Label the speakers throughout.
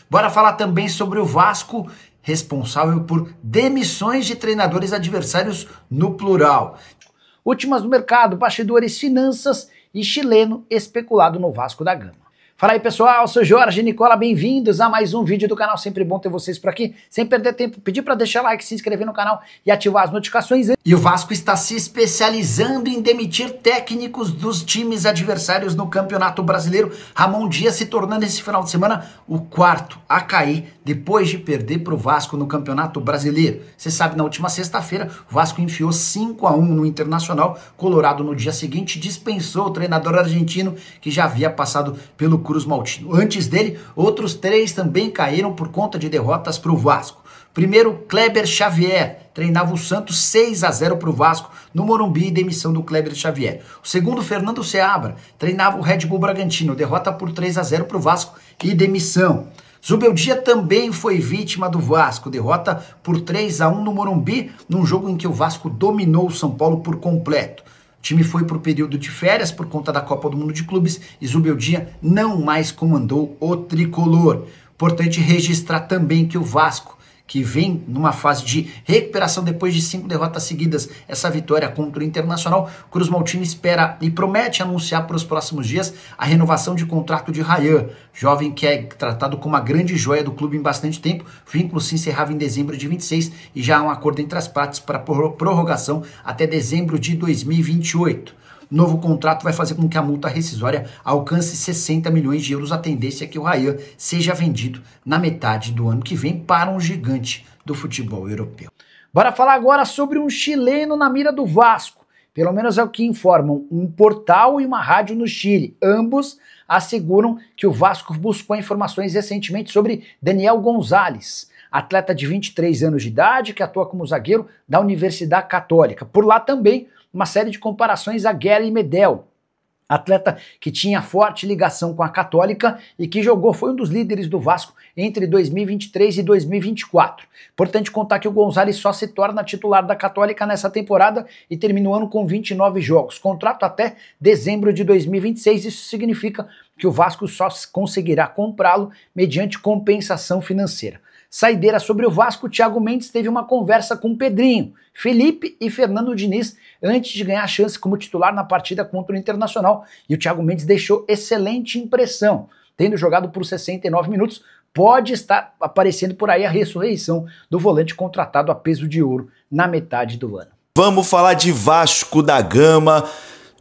Speaker 1: Bora falar também sobre o Vasco, responsável por demissões de treinadores adversários no plural. Últimas do mercado, bastidores, finanças e chileno especulado no Vasco da Gama. Fala aí pessoal, eu sou Jorge Nicola, bem-vindos a mais um vídeo do canal, sempre bom ter vocês por aqui, sem perder tempo, pedir para deixar like, se inscrever no canal e ativar as notificações. E o Vasco está se especializando em demitir técnicos dos times adversários no Campeonato Brasileiro, Ramon Dias se tornando esse final de semana o quarto a cair depois de perder para o Vasco no Campeonato Brasileiro. Você sabe, na última sexta-feira o Vasco enfiou 5-1 no Internacional, Colorado no dia seguinte dispensou o treinador argentino que já havia passado pelo Cruz Maltino. Antes dele, outros 3 também caíram por conta de derrotas para o Vasco. Primeiro, Kleber Xavier, treinava o Santos 6-0 para o Vasco no Morumbi e demissão do Kleber Xavier. O segundo, Fernando Seabra, treinava o Red Bull Bragantino, derrota por 3-0 para o Vasco e demissão. Zubeldia também foi vítima do Vasco, derrota por 3-1 no Morumbi, num jogo em que o Vasco dominou o São Paulo por completo. O time foi para o período de férias por conta da Copa do Mundo de Clubes e Zubeldia não mais comandou o tricolor. Importante registrar também que o Vasco, que vem numa fase de recuperação depois de 5 derrotas seguidas, essa vitória contra o Internacional, Cruz Maltino espera e promete anunciar para os próximos dias a renovação de contrato de Rayan, jovem que é tratado como uma grande joia do clube em bastante tempo. O vínculo se encerrava em dezembro de 26 e já há um acordo entre as partes para prorrogação até dezembro de 2028. Novo contrato vai fazer com que a multa rescisória alcance 60 milhões de euros. A tendência é que o Rayan seja vendido na metade do ano que vem para um gigante do futebol europeu. Bora falar agora sobre um chileno na mira do Vasco. Pelo menos é o que informam um portal e uma rádio no Chile. Ambos asseguram que o Vasco buscou informações recentemente sobre Daniel Gonzalez, atleta de 23 anos de idade que atua como zagueiro da Universidade Católica. Por lá também uma série de comparações a Gary Medel, atleta que tinha forte ligação com a Católica e que foi um dos líderes do Vasco entre 2023 e 2024. Importante contar que o Gonzalez só se torna titular da Católica nessa temporada e termina o ano com 29 jogos. Contrato até dezembro de 2026, isso significa que o Vasco só conseguirá comprá-lo mediante compensação financeira. Saideira sobre o Vasco, Thiago Mendes teve uma conversa com Pedrinho, Felipe e Fernando Diniz antes de ganhar a chance como titular na partida contra o Internacional, e o Thiago Mendes deixou excelente impressão. Tendo jogado por 69 minutos, pode estar aparecendo por aí a ressurreição do volante contratado a peso de ouro na metade do ano.
Speaker 2: Vamos falar de Vasco da Gama.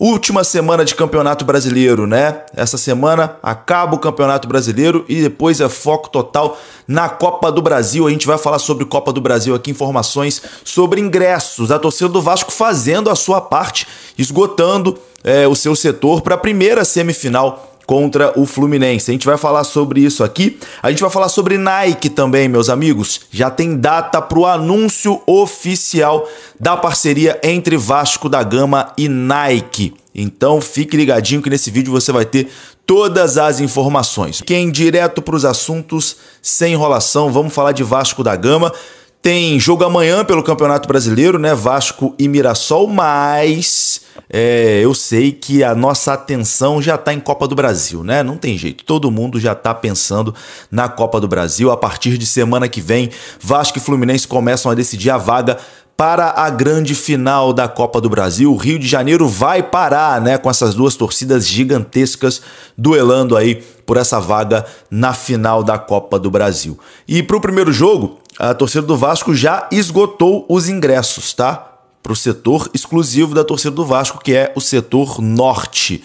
Speaker 2: Última semana de Campeonato Brasileiro, né? Essa semana acaba o Campeonato Brasileiro e depois é foco total na Copa do Brasil. A gente vai falar sobre Copa do Brasil aqui, informações sobre ingressos. A torcida do Vasco fazendo a sua parte, esgotando o seu setor para a primeira semifinal contra o Fluminense. A gente vai falar sobre isso aqui. A gente vai falar sobre Nike também, meus amigos. Já tem data para o anúncio oficial da parceria entre Vasco da Gama e Nike. Então fique ligadinho que nesse vídeo você vai ter todas as informações. Quem direto para os assuntos, sem enrolação, vamos falar de Vasco da Gama. Tem jogo amanhã pelo Campeonato Brasileiro, né? Vasco e Mirassol, mas eu sei que a nossa atenção já está em Copa do Brasil, né? Não tem jeito, todo mundo já está pensando na Copa do Brasil. A partir de semana que vem, Vasco e Fluminense começam a decidir a vaga para a grande final da Copa do Brasil. O Rio de Janeiro vai parar, né, com essas duas torcidas gigantescas duelando aí por essa vaga na final da Copa do Brasil. E para o primeiro jogo, a torcida do Vasco já esgotou os ingressos, tá? Para o setor exclusivo da torcida do Vasco, que é o setor norte.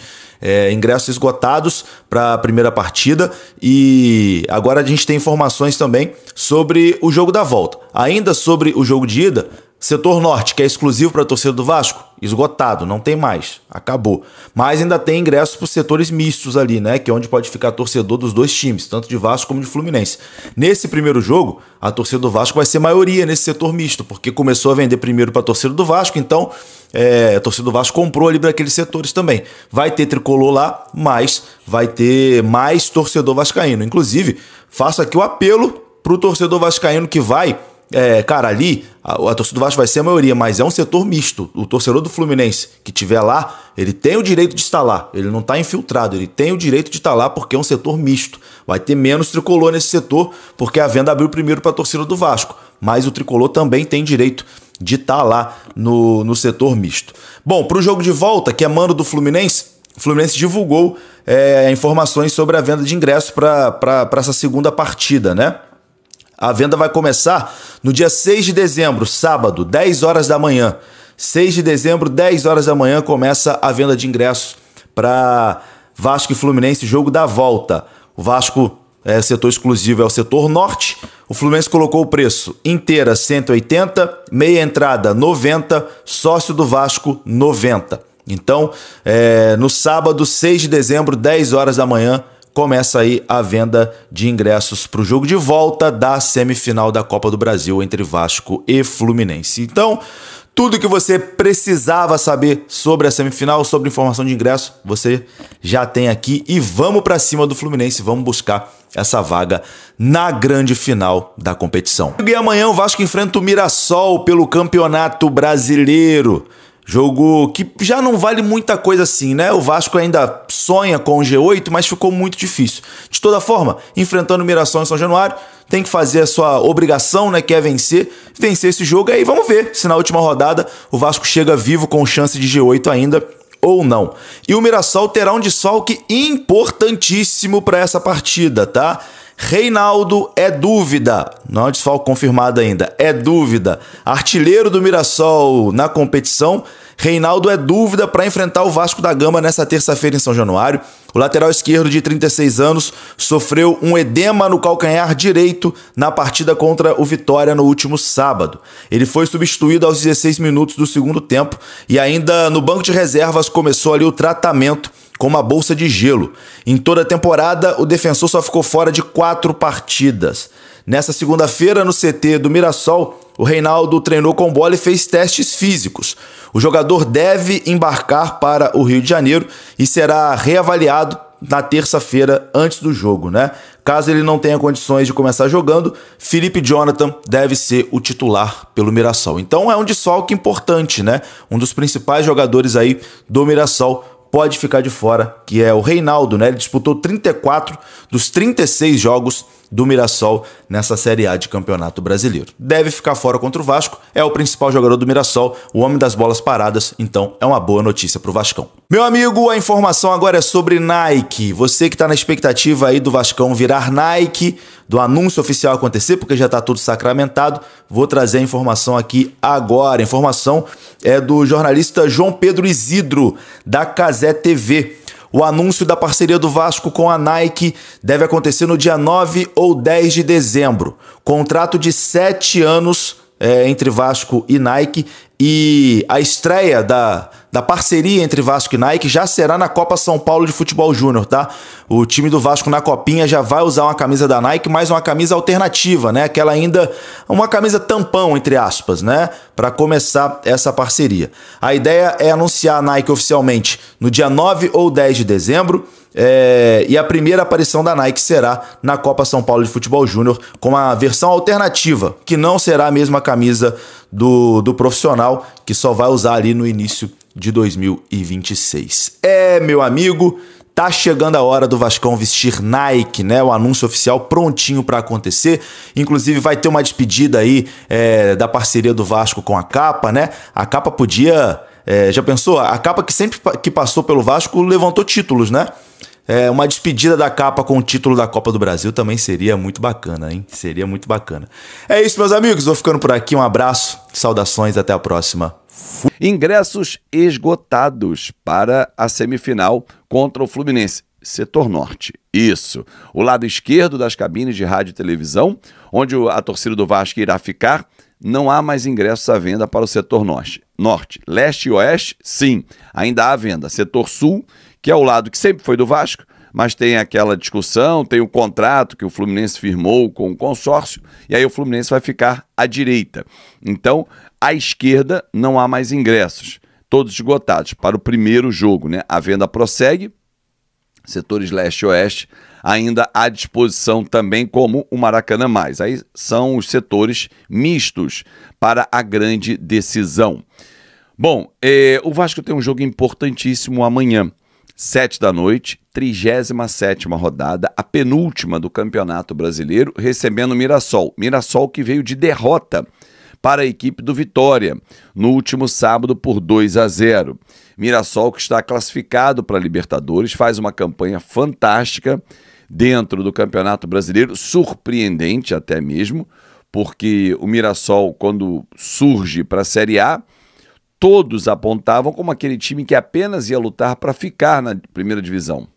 Speaker 2: Ingressos esgotados para a primeira partida, e agora a gente tem informações também sobre o jogo da volta. Ainda sobre o jogo de ida, setor norte, que é exclusivo para a torcida do Vasco, esgotado, não tem mais, acabou. Mas ainda tem ingressos para os setores mistos ali, né? Que é onde pode ficar torcedor dos dois times, tanto de Vasco como de Fluminense. Nesse primeiro jogo, a torcida do Vasco vai ser maioria nesse setor misto, porque começou a vender primeiro para a torcida do Vasco, então a torcida do Vasco comprou ali para aqueles setores também. Vai ter tricolor lá, mas vai ter mais torcedor vascaíno. Inclusive, faço aqui o apelo para o torcedor vascaíno que vai cara, ali a torcida do Vasco vai ser a maioria, mas é um setor misto. O torcedor do Fluminense que estiver lá, ele tem o direito de estar lá. Ele não está infiltrado, ele tem o direito de estar lá porque é um setor misto. Vai ter menos tricolor nesse setor porque a venda abriu primeiro para a torcida do Vasco. Mas o tricolor também tem direito de estar lá no setor misto. Bom, para o jogo de volta, que é mando do Fluminense, o Fluminense divulgou informações sobre a venda de ingressos para essa segunda partida, né? A venda vai começar no dia 6 de dezembro, sábado, 10 horas da manhã. 6 de dezembro, 10 horas da manhã, começa a venda de ingressos para Vasco e Fluminense, jogo da volta. O Vasco, setor exclusivo, é o setor norte. O Fluminense colocou o preço inteira 180, meia entrada 90, sócio do Vasco 90. Então, no sábado, 6 de dezembro, 10 horas da manhã, começa aí a venda de ingressos para o jogo de volta da semifinal da Copa do Brasil entre Vasco e Fluminense. Então, tudo que você precisava saber sobre a semifinal, sobre informação de ingresso, você já tem aqui. E vamos para cima do Fluminense, vamos buscar essa vaga na grande final da competição. E amanhã o Vasco enfrenta o Mirassol pelo Campeonato Brasileiro. Jogo que já não vale muita coisa assim, né? O Vasco ainda sonha com o G8, mas ficou muito difícil. De toda forma, enfrentando o Mirassol em São Januário, tem que fazer a sua obrigação, né? Que é vencer esse jogo. Aí vamos ver se na última rodada o Vasco chega vivo com chance de G8 ainda ou não. E o Mirassol terá um desfalque importantíssimo para essa partida, tá? Reinaldo é dúvida, não é um desfalque confirmado ainda, é dúvida. Artilheiro do Mirassol na competição, Reinaldo é dúvida para enfrentar o Vasco da Gama nessa terça-feira em São Januário. O lateral esquerdo de 36 anos sofreu um edema no calcanhar direito na partida contra o Vitória no último sábado. Ele foi substituído aos 16 minutos do segundo tempo e ainda no banco de reservas começou ali o tratamento com uma bolsa de gelo. Em toda a temporada, o defensor só ficou fora de 4 partidas. Nessa segunda-feira, no CT do Mirassol, o Reinaldo treinou com bola e fez testes físicos. O jogador deve embarcar para o Rio de Janeiro e será reavaliado na terça-feira antes do jogo, né? Caso ele não tenha condições de começar jogando, Felipe Jonathan deve ser o titular pelo Mirassol. Então é um desfalque importante, né? Um dos principais jogadores aí do Mirassol pode ficar de fora, que é o Reinaldo, né? Ele disputou 34 dos 36 jogos do Mirassol nessa Série A de Campeonato Brasileiro. Deve ficar fora contra o Vasco, é o principal jogador do Mirassol, o homem das bolas paradas, então é uma boa notícia pro Vascão. Meu amigo, a informação agora é sobre Nike. Você que tá na expectativa aí do Vascão virar Nike, do anúncio oficial acontecer, porque já tá tudo sacramentado, vou trazer a informação aqui agora. A informação é do jornalista João Pedro Isidro, da Cazé TV. O anúncio da parceria do Vasco com a Nike deve acontecer no dia 9 ou 10 de dezembro. Contrato de 7 anos entre Vasco e Nike, e a estreia da parceria entre Vasco e Nike já será na Copa São Paulo de Futebol Júnior, tá? O time do Vasco na Copinha já vai usar uma camisa da Nike, mas uma camisa alternativa, né? Aquela ainda, uma camisa tampão, entre aspas, né? Para começar essa parceria. A ideia é anunciar a Nike oficialmente no dia 9 ou 10 de dezembro, e a primeira aparição da Nike será na Copa São Paulo de Futebol Júnior, com a versão alternativa, que não será a mesma camisa do profissional, que só vai usar ali no início de 2026. Meu amigo, tá chegando a hora do Vascão vestir Nike, né? O anúncio oficial prontinho para acontecer. Inclusive vai ter uma despedida aí da parceria do Vasco com a capa, né? A capa podia... já pensou? A capa que sempre que passou pelo Vasco levantou títulos, né? Uma despedida da capa com o título da Copa do Brasil também seria muito bacana, hein? Seria muito bacana. É isso, meus amigos. Vou ficando por aqui. Um abraço, saudações, até a próxima.
Speaker 3: Ingressos esgotados para a semifinal contra o Fluminense. Setor Norte. Isso. O lado esquerdo das cabines de rádio e televisão, onde a torcida do Vasco irá ficar, não há mais ingressos à venda para o setor norte. Leste e oeste, sim, ainda há venda. Setor sul, que é o lado que sempre foi do Vasco, mas tem aquela discussão, tem o contrato que o Fluminense firmou com o consórcio, e aí o Fluminense vai ficar à direita. Então, à esquerda não há mais ingressos, todos esgotados para o primeiro jogo, né? A venda prossegue, setores leste e oeste, ainda à disposição também, como o Maracanã+. Aí são os setores mistos para a grande decisão. Bom, o Vasco tem um jogo importantíssimo amanhã, 7 da noite, 37ª rodada, a penúltima do Campeonato Brasileiro, recebendo o Mirassol. Mirassol que veio de derrota para a equipe do Vitória no último sábado por 2-0. Mirassol que está classificado para a Libertadores, faz uma campanha fantástica dentro do Campeonato Brasileiro, surpreendente até mesmo, porque o Mirassol, quando surge para a Série A, todos apontavam como aquele time que apenas ia lutar para ficar na primeira divisão.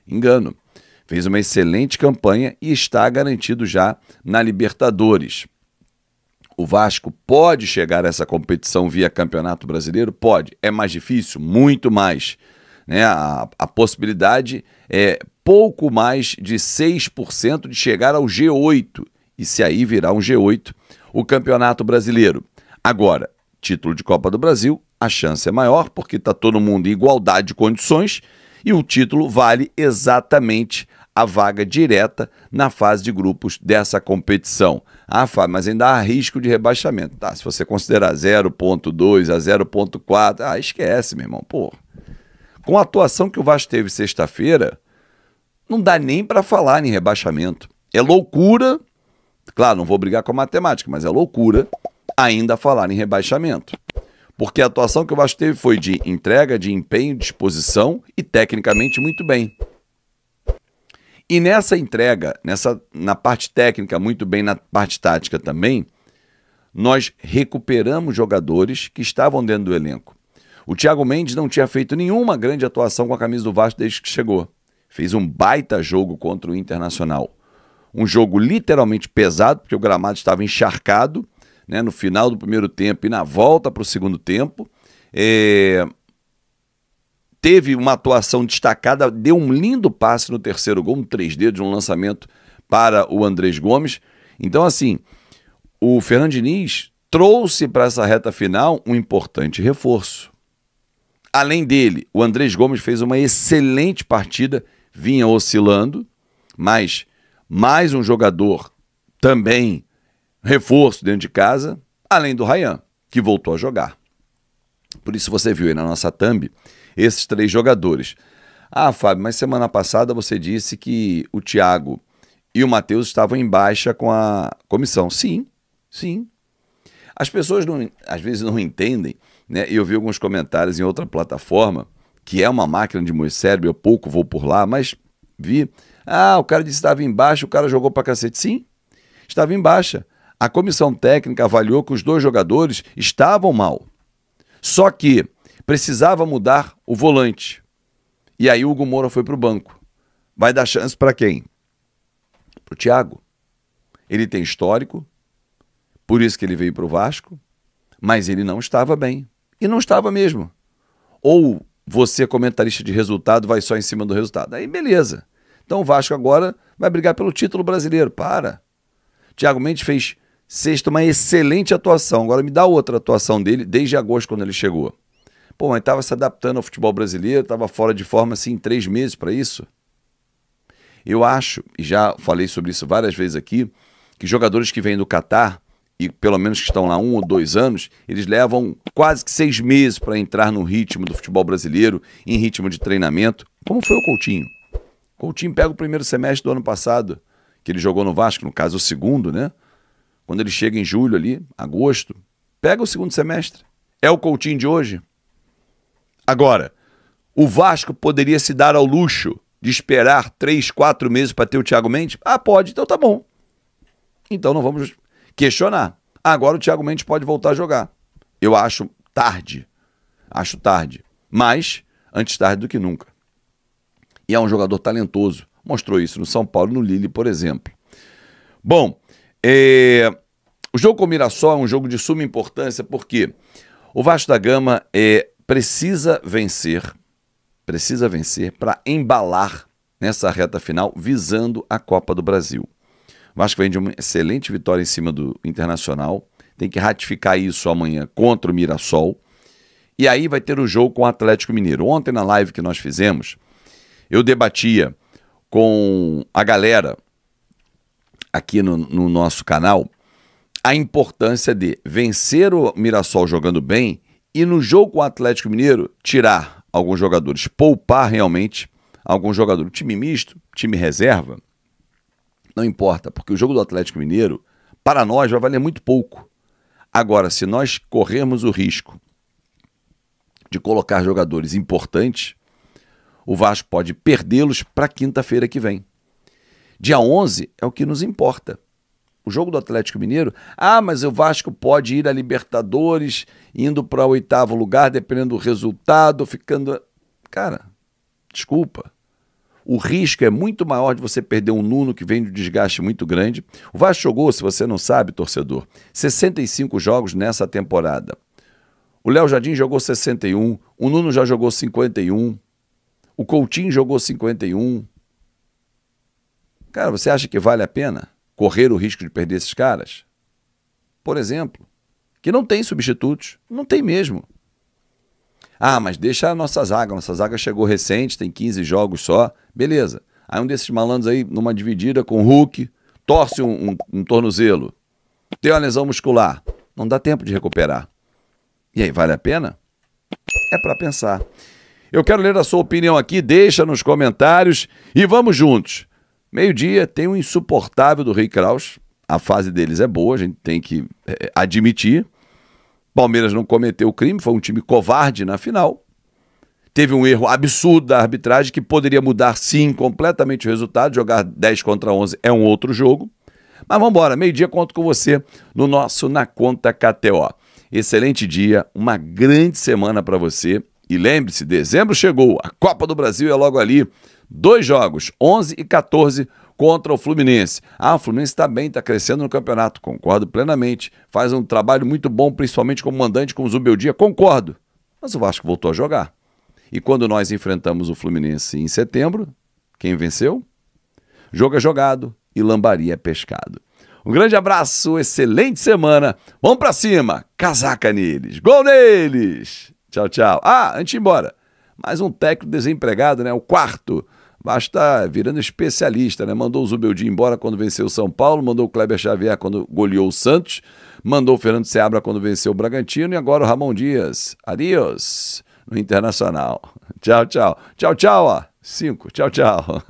Speaker 3: Engano. Fez uma excelente campanha e está garantido já na Libertadores. O Vasco pode chegar a essa competição via Campeonato Brasileiro? Pode. É mais difícil? Muito mais. Né? A possibilidade é pouco mais de 6% de chegar ao G8. E se aí virar um G8, o Campeonato Brasileiro. Agora, título de Copa do Brasil, a chance é maior porque está todo mundo em igualdade de condições e o título vale exatamente a vaga direta na fase de grupos dessa competição. Ah, Fábio, mas ainda há risco de rebaixamento. Tá, se você considerar 0,2 a 0,4, esquece, meu irmão. Pô, com a atuação que o Vasco teve sexta-feira, não dá nem para falar em rebaixamento. É loucura, claro, não vou brigar com a matemática, mas é loucura ainda falar em rebaixamento. Porque a atuação que o Vasco teve foi de entrega, de empenho, disposição e tecnicamente muito bem. E nessa entrega, na parte técnica, muito bem na parte tática também, nós recuperamos jogadores que estavam dentro do elenco. O Thiago Mendes não tinha feito nenhuma grande atuação com a camisa do Vasco desde que chegou. Fez um baita jogo contra o Internacional. Um jogo literalmente pesado, porque o gramado estava encharcado, né, no final do primeiro tempo e na volta para o segundo tempo. Teve uma atuação destacada, deu um lindo passe no terceiro gol, um 3D de um lançamento para o Andrés Gomes. Então, assim, o Fernando Diniz trouxe para essa reta final um importante reforço. Além dele, o Andrés Gomes fez uma excelente partida, vinha oscilando, mas mais um jogador também reforço dentro de casa, além do Ryan, que voltou a jogar. Por isso você viu aí na nossa thumb esses 3 jogadores. Ah, Fábio, mas semana passada você disse que o Thiago e o Matheus estavam em baixa com a comissão. Sim, sim. As pessoas às vezes não entendem, né? Eu vi alguns comentários em outra plataforma, que é uma máquina de moer cérebro, eu pouco vou por lá, mas vi. Ah, o cara disse que estava em baixa, o cara jogou pra cacete. Sim, estava em baixa. A comissão técnica avaliou que os 2 jogadores estavam mal. Só que precisava mudar o volante. E aí o Hugo Moura foi para o banco. Vai dar chance para quem? Para o Thiago. Ele tem histórico, por isso que ele veio para o Vasco, mas ele não estava bem. E não estava mesmo. Ou você, comentarista de resultado, vai só em cima do resultado. Aí beleza. Então o Vasco agora vai brigar pelo título brasileiro. Para. Thiago Mendes fez sexta uma excelente atuação. Agora me dá outra atuação dele desde agosto, quando ele chegou. Pô, mas estava se adaptando ao futebol brasileiro, estava fora de forma assim 3 meses para isso. Eu acho, e já falei sobre isso várias vezes aqui, que jogadores que vêm do Catar, e pelo menos que estão lá 1 ou 2 anos, eles levam quase que 6 meses para entrar no ritmo do futebol brasileiro, em ritmo de treinamento. Como foi o Coutinho? O Coutinho pega o primeiro semestre do ano passado, que ele jogou no Vasco, no caso o segundo, né? Quando ele chega em julho ali, agosto, pega o segundo semestre. É o Coutinho de hoje? Agora, o Vasco poderia se dar ao luxo de esperar 3, 4 meses para ter o Thiago Mendes? Ah, pode, então tá bom. Então não vamos questionar. Agora o Thiago Mendes pode voltar a jogar. Eu acho tarde. Acho tarde. Mas, antes tarde do que nunca. E é um jogador talentoso. Mostrou isso no São Paulo, no Lille, por exemplo. Bom, o jogo com o Mirassol é um jogo de suma importância porque o Vasco da Gama precisa vencer para embalar nessa reta final, visando a Copa do Brasil. O Vasco vem de uma excelente vitória em cima do Internacional, tem que ratificar isso amanhã contra o Mirassol, e aí vai ter o jogo com o Atlético Mineiro. Ontem na live que nós fizemos, eu debatia com a galera aqui no nosso canal a importância de vencer o Mirassol jogando bem e no jogo com o Atlético Mineiro tirar alguns jogadores, poupar realmente alguns jogadores. Time misto, time reserva, não importa, porque o jogo do Atlético Mineiro, para nós, vai valer muito pouco. Agora, se nós corrermos o risco de colocar jogadores importantes, o Vasco pode perdê-los para quinta-feira que vem. Dia 11 é o que nos importa. O jogo do Atlético Mineiro, mas o Vasco pode ir a Libertadores, indo para o 8º lugar, dependendo do resultado, ficando... Cara, desculpa. O risco é muito maior de você perder um Nuno que vem de um desgaste muito grande. O Vasco jogou, se você não sabe, torcedor, 65 jogos nessa temporada. O Léo Jardim jogou 61, o Nuno já jogou 51, o Coutinho jogou 51. Cara, você acha que vale a pena correr o risco de perder esses caras? Por exemplo, que não tem substitutos, não tem mesmo. Mas deixa a nossa zaga chegou recente, tem 15 jogos só, beleza. Aí um desses malandros aí, numa dividida com o Hulk, torce um tornozelo, tem uma lesão muscular, não dá tempo de recuperar. E aí, vale a pena? É para pensar. Eu quero ler a sua opinião aqui, deixa nos comentários e vamos juntos. Meio-dia tem um insuportável do Rei Kraus, a fase deles é boa, a gente tem que admitir. Palmeiras não cometeu crime, foi um time covarde na final. Teve um erro absurdo da arbitragem que poderia mudar, sim, completamente o resultado. Jogar 10 contra 11 é um outro jogo. Mas vamos embora, meio-dia conto com você no nosso Na Conta KTO. Excelente dia, uma grande semana para você. E lembre-se, dezembro chegou, a Copa do Brasil é logo ali. 2 jogos, 11 e 14 contra o Fluminense. O Fluminense está bem, está crescendo no campeonato, concordo plenamente. Faz um trabalho muito bom, principalmente como mandante com o Zubeldia, concordo. Mas o Vasco voltou a jogar. E quando nós enfrentamos o Fluminense em setembro, quem venceu? Jogo é jogado e lambari é pescado. Um grande abraço, excelente semana. Vamos pra cima, casaca neles, gol neles. Tchau, tchau. Antes de ir embora, mais um técnico desempregado, né? O quarto. Vasco tá virando especialista, né? Mandou o Zubeldia embora quando venceu o São Paulo, mandou o Kleber Xavier quando goleou o Santos, mandou o Fernando Seabra quando venceu o Bragantino e agora o Ramon Dias. Adiós no Internacional. Tchau, tchau. Tchau, tchau, ó. 5. Tchau, tchau.